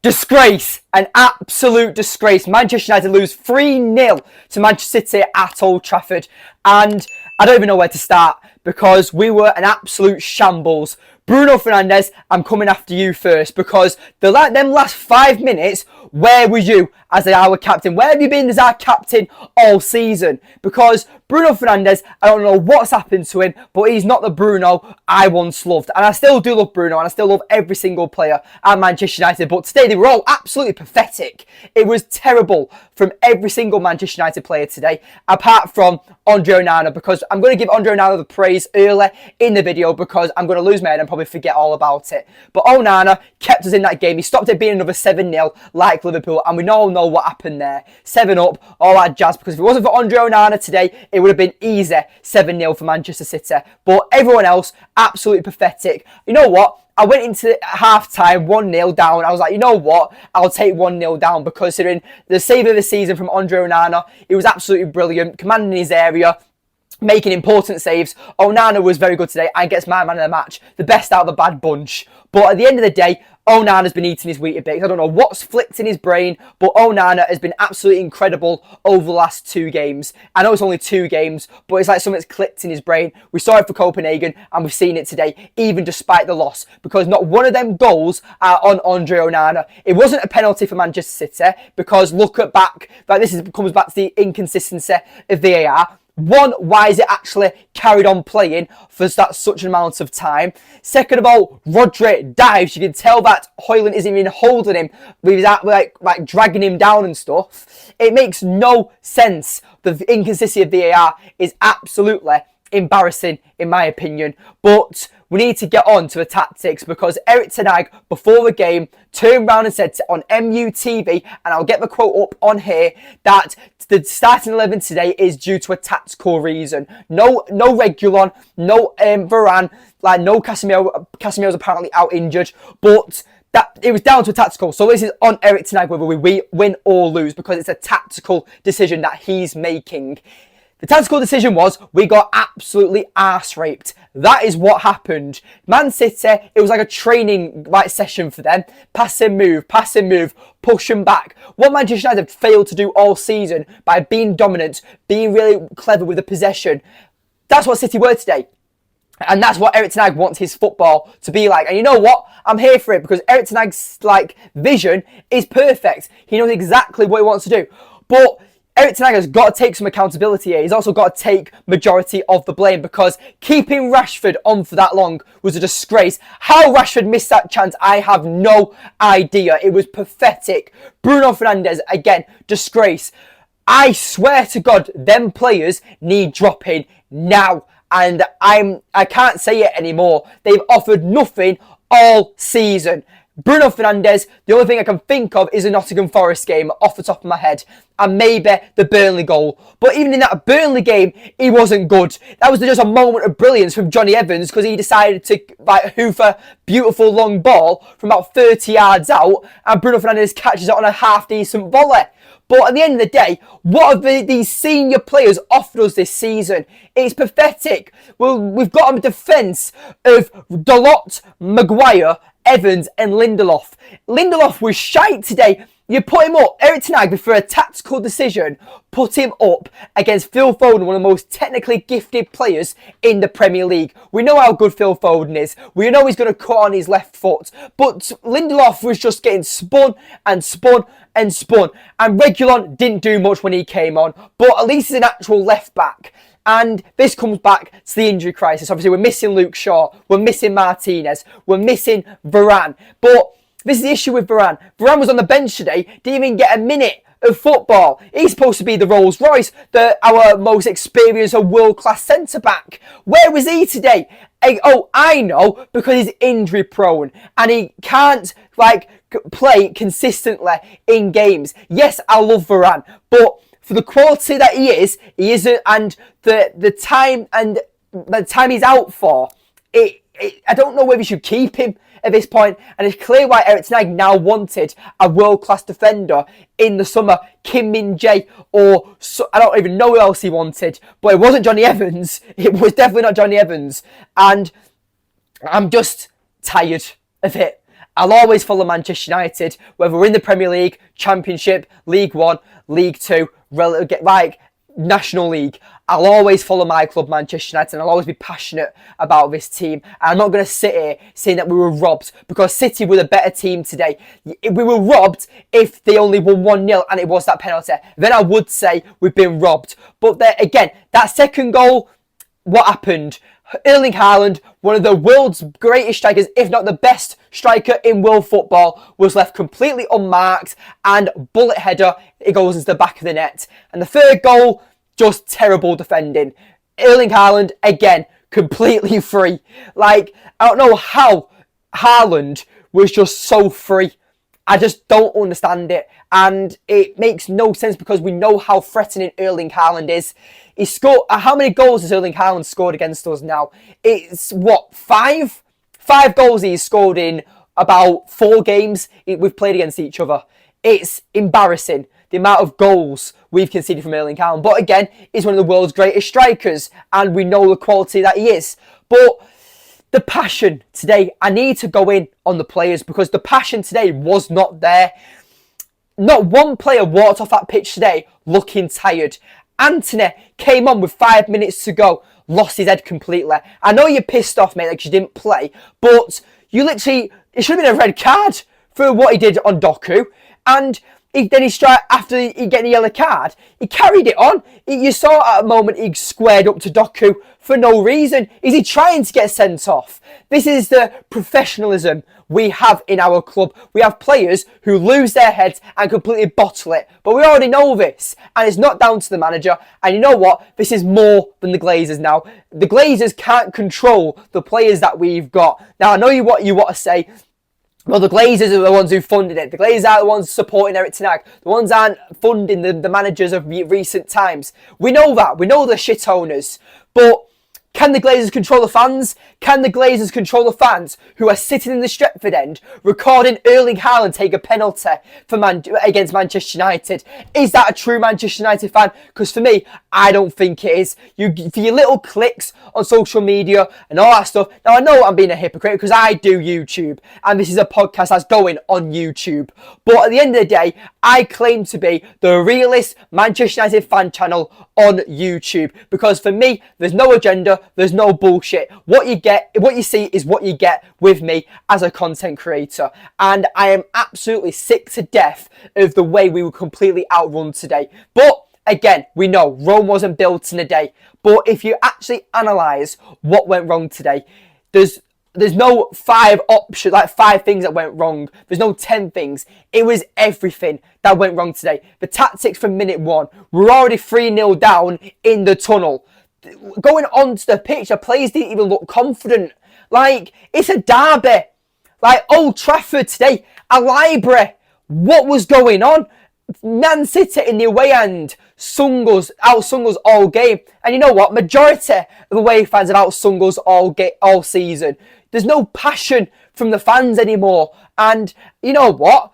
Disgrace, an absolute disgrace. Manchester United lose 3-0 to Manchester City at Old Trafford. And I don't even know where to start because we were an absolute shambles. Bruno Fernandes, I'm coming after you first because them last 5 minutes, where were you as our captain? Where have you been as our captain all season? Because Bruno Fernandes, I don't know what's happened to him, but he's not the Bruno I once loved. And I still do love Bruno and I still love every single player at Manchester United. But today they were all absolutely pathetic. It was terrible from every single Manchester United player today, apart from Andre Onana, because I'm going to give Andre Onana the praise early in the video because I'm going to lose my head and probably forget all about it. But Onana kept us in that game. He stopped it being another 7-0 like Liverpool, and we all know what happened there. 7-up, all that jazz, because if it wasn't for Andre Onana today, it would have been easy 7-0 for Manchester City. But everyone else, absolutely pathetic. You know what? I went into half-time 1-0 down. I was like, you know what? I'll take 1-0 down because considering the save of the season from Andre Onana, he was absolutely brilliant, commanding his area, making important saves. Onana was very good today and gets my man of the match, the best out of the bad bunch. But at the end of the day, Onana's been eating his Weetabix. I don't know what's flicked in his brain, but Onana has been absolutely incredible over the last 2 games. I know it's only 2 games, but it's like something's clicked in his brain. We saw it for Copenhagen, and we've seen it today, even despite the loss, because not one of them goals are on Andre Onana. It wasn't a penalty for Manchester City, because look at back, comes back to the inconsistency of VAR. One, why is it actually carried on playing for such an amount of time? Second of all, Rodri dives. You can tell that Højlund isn't even holding him. He's like dragging him down and stuff. It makes no sense. The inconsistency of VAR is absolutely embarrassing in my opinion. But we need to get on to the tactics because Erik Ten Hag, before the game, turned around and said on MUTV, and I'll get the quote up on here, that the starting 11 today is due to a tactical reason. No Reguilon, no Varane, like no Casemiro. Casemiro's apparently out injured, but that it was down to a tactical. So this is on Erik Ten Hag whether we win or lose because it's a tactical decision that he's making. The tactical decision was we got absolutely arse raped. That is what happened. Man City, it was like a training session for them. Pass and move, push them back. What Manchester United failed to do all season by being dominant, being really clever with the possession. That's what City were today. And that's what Erik Ten Hag wants his football to be like. And you know what? I'm here for it because Erik Ten Hag's vision is perfect. He knows exactly what he wants to do. But Erik Ten Hag has got to take some accountability here. He's also got to take majority of the blame because keeping Rashford on for that long was a disgrace. How Rashford missed that chance, I have no idea. It was pathetic. Bruno Fernandes, again, disgrace. I swear to God, them players need dropping now. And I can't say it anymore. They've offered nothing all season. Bruno Fernandes, the only thing I can think of is a Nottingham Forest game off the top of my head. And maybe the Burnley goal. But even in that Burnley game, he wasn't good. That was just a moment of brilliance from Johnny Evans because he decided to hoof a beautiful long ball from about 30 yards out. And Bruno Fernandes catches it on a half-decent volley. But at the end of the day, what have these senior players offered us this season? It's pathetic. Well, we've got a defence of Dalot, Maguire, Evans and Lindelof. Lindelof was shite today. You put him up, Erik Ten Hag, for a tactical decision, put him up against Phil Foden, one of the most technically gifted players in the Premier League. We know how good Phil Foden is. We know he's going to cut on his left foot. But Lindelof was just getting spun and spun and spun. And Reguilon didn't do much when he came on. But at least he's an actual left back. And this comes back to the injury crisis. Obviously, we're missing Luke Shaw. We're missing Martinez. We're missing Varane. But this is the issue with Varane. Varane was on the bench today, didn't even get a minute of football. He's supposed to be the Rolls Royce, our most experienced world-class centre-back. Where was he today? Oh, I know, because he's injury prone and he can't play consistently in games. Yes, I love Varane, but for the quality that he isn't, and the time he's out for, I don't know whether you should keep him at this point. And it's clear why Erik Ten Hag now wanted a world-class defender in the summer, Kim Min-jae, or I don't even know who else he wanted, but it wasn't Johnny Evans. It was definitely not Johnny Evans. And I'm just tired of it. I'll always follow Manchester United, whether we're in the Premier League, Championship, League One, League Two, like National League. I'll always follow my club, Manchester United, and I'll always be passionate about this team. And I'm not going to sit here saying that we were robbed, because City were the better team today. We were robbed if they only won 1-0 and it was that penalty. Then I would say we've been robbed. But there, again, that second goal, what happened? Erling Haaland, one of the world's greatest strikers, if not the best striker in world football, was left completely unmarked, and bullet header, it goes into the back of the net. And the third goal, just terrible defending. Erling Haaland, again, completely free. Like, I don't know how Haaland was just so free. I just don't understand it. And it makes no sense, because we know how threatening Erling Haaland is. He scored, how many goals has Erling Haaland scored against us now? It's what, 5? 5 goals he's scored in about 4 games we've played against each other. It's embarrassing, the amount of goals we've conceded from Erling Haaland. But again, he's one of the world's greatest strikers, and we know the quality that he is. But the passion today, I need to go in on the players, because the passion today was not there. Not one player walked off that pitch today looking tired. Anthony came on with 5 minutes to go, lost his head completely. I know you're pissed off, mate, like you didn't play, but you literally, it should have been a red card for what he did on Doku. And then he struck, after he get a yellow card, he carried it on. You saw at a moment he squared up to Doku for no reason. Is he trying to get sent off? This is the professionalism we have in our club. We have players who lose their heads and completely bottle it. But we already know this, and it's not down to the manager. And you know what? This is more than the Glazers now. The Glazers can't control the players that we've got. Now, I know what you want to say. Well, the Glazers are the ones who funded it. The Glazers are the ones supporting Erik Ten Hag. The ones aren't funding the managers of recent times. We know that. We know the shit owners. But can the Glazers control the fans? Can the Glazers control the fans who are sitting in the Stretford end recording Erling Haaland take a penalty against Manchester United? Is that a true Manchester United fan? Because for me, I don't think it is. For your little clicks on social media and all that stuff. Now, I know I'm being a hypocrite because I do YouTube, and this is a podcast that's going on YouTube. But at the end of the day, I claim to be the realest Manchester United fan channel on YouTube, because for me, there's no agenda, there's no bullshit. What you see is what you get with me as a content creator. And I am absolutely sick to death of the way we were completely outrun today. But again, we know Rome wasn't built in a day. But if you actually analyse what went wrong today, there's no 5 options, like 5 things that went wrong. There's no 10 things. It was everything that went wrong today. The tactics from minute 1. We're already 3-0 down in the tunnel. Going onto the pitch, the players didn't even look confident. Like, it's a derby. Like, Old Trafford today, a library. What was going on? Man City in the away end outsung us all game. And you know what? Majority of away fans have outsung us all season. There's no passion from the fans anymore. And you know what?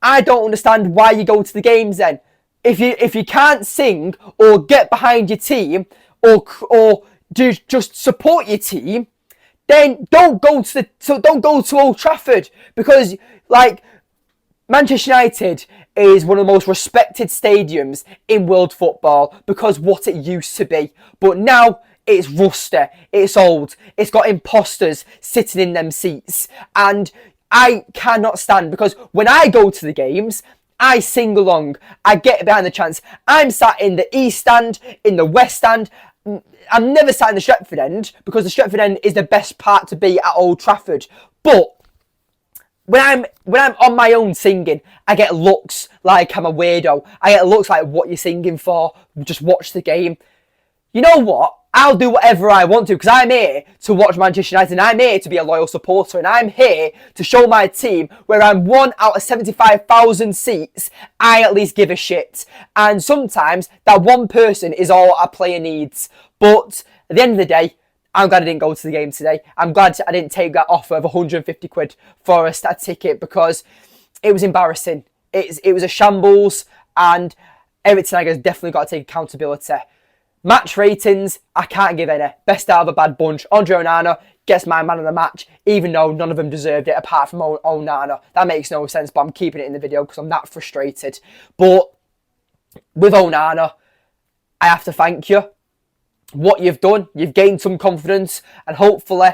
I don't understand why you go to the games then. If you can't sing or get behind your team or just support your team, then don't go to Old Trafford, because like Manchester United is one of the most respected stadiums in world football because what it used to be. But now it's rusty, it's old, it's got imposters sitting in them seats. And I cannot stand, because when I go to the games, I sing along, I get behind the chants. I'm sat in the East Stand, in the West Stand. I'm never sat in the Stretford end, because the Stretford end is the best part to be at Old Trafford. But when I'm on my own singing, I get looks like I'm a weirdo. I get looks like, what you're singing for? Just watch the game. You know what? I'll do whatever I want to, because I'm here to watch Manchester United, and I'm here to be a loyal supporter, and I'm here to show my team where I'm 1 out of 75,000 seats, I at least give a shit. And sometimes that one person is all a player needs. But at the end of the day, I'm glad I didn't go to the game today. I'm glad I didn't take that offer of 150 quid for a ticket, because it was embarrassing. It was a shambles, and Erik Ten Hag has definitely got to take accountability. Match ratings, I can't give any. Best out of a bad bunch. Andre Onana gets my man of the match, even though none of them deserved it apart from Onana. That makes no sense, but I'm keeping it in the video because I'm that frustrated. But with Onana, I have to thank you. What you've done, you've gained some confidence, and hopefully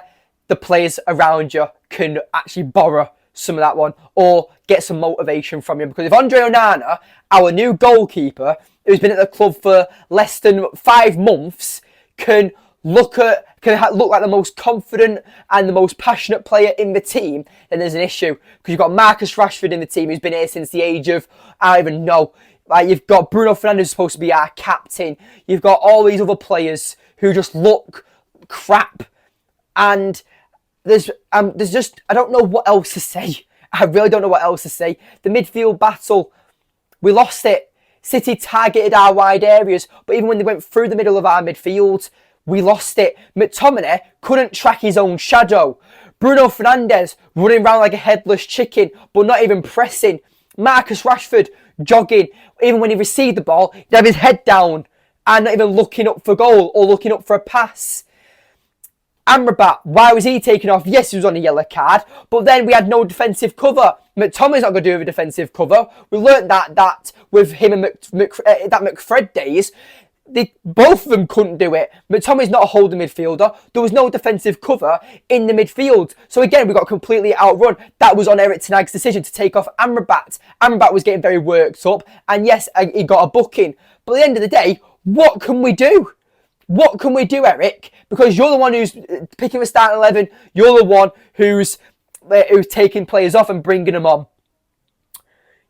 the players around you can actually borrow some of that one or get some motivation from you. Because if Andre Onana, our new goalkeeper, who's been at the club for less than 5 months, can look like the most confident and the most passionate player in the team, then there's an issue. Because you've got Marcus Rashford in the team, who's been here since the age of, I don't even know. Like, you've got Bruno Fernandes, who's supposed to be our captain. You've got all these other players who just look crap. And there's just, I don't know what else to say. I really don't know what else to say. The midfield battle, we lost it. City targeted our wide areas, but even when they went through the middle of our midfield, we lost it. McTominay couldn't track his own shadow. Bruno Fernandes running around like a headless chicken, but not even pressing. Marcus Rashford jogging. Even when he received the ball, he'd have his head down and not even looking up for goal or looking up for a pass. Amrabat, why was he taken off? Yes, he was on a yellow card, but then we had no defensive cover. McTominay's not going to do with a defensive cover. We learnt that with him and that McFred days. Both of them couldn't do it. McTominay's not a holding midfielder. There was no defensive cover in the midfield. So again, we got completely outrun. That was on Erik Ten Hag's decision to take off Amrabat. Amrabat was getting very worked up, and yes, he got a booking. But at the end of the day, what can we do? What can we do, Eric? Because you're the one who's picking the starting 11. You're the one who's taking players off and bringing them on.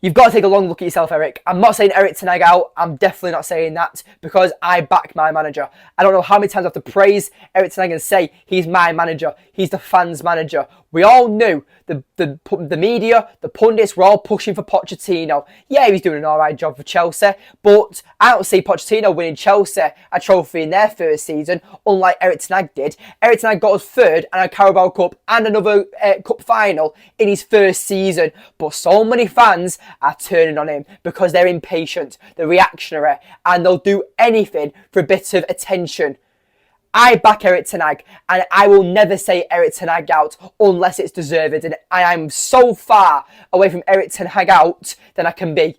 You've got to take a long look at yourself, Eric. I'm not saying Erik Ten Hag out. I'm definitely not saying that because I back my manager. I don't know how many times I have to praise Erik Ten Hag and say he's my manager. He's the fans' manager. We all knew, the media, the pundits were all pushing for Pochettino. Yeah, he's doing an alright job for Chelsea, but I don't see Pochettino winning Chelsea a trophy in their first season, unlike Erik Ten Hag did. Erik Ten Hag got us third and a Carabao Cup and another cup final in his first season. But so many fans are turning on him because they're impatient, they're reactionary, and they'll do anything for a bit of attention. I back Erik Ten Hag, and I will never say Erik Ten Hag out unless it's deserved. And I am so far away from Erik Ten Hag out than I can be.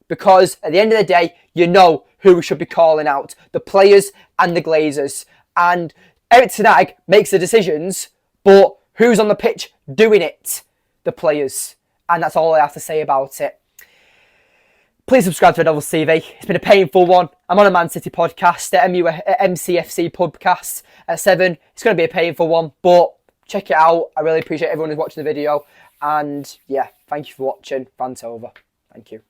Because at the end of the day, you know who we should be calling out. The players and the Glazers. And Erik Ten Hag makes the decisions, but who's on the pitch doing it? The players. And that's all I have to say about it. Please subscribe to Devils TV. It's been a painful one. I'm on a Man City podcast, the MCFC podcast at 7. It's going to be a painful one, but check it out. I really appreciate everyone who's watching the video. And yeah, thank you for watching. Rant over. Thank you.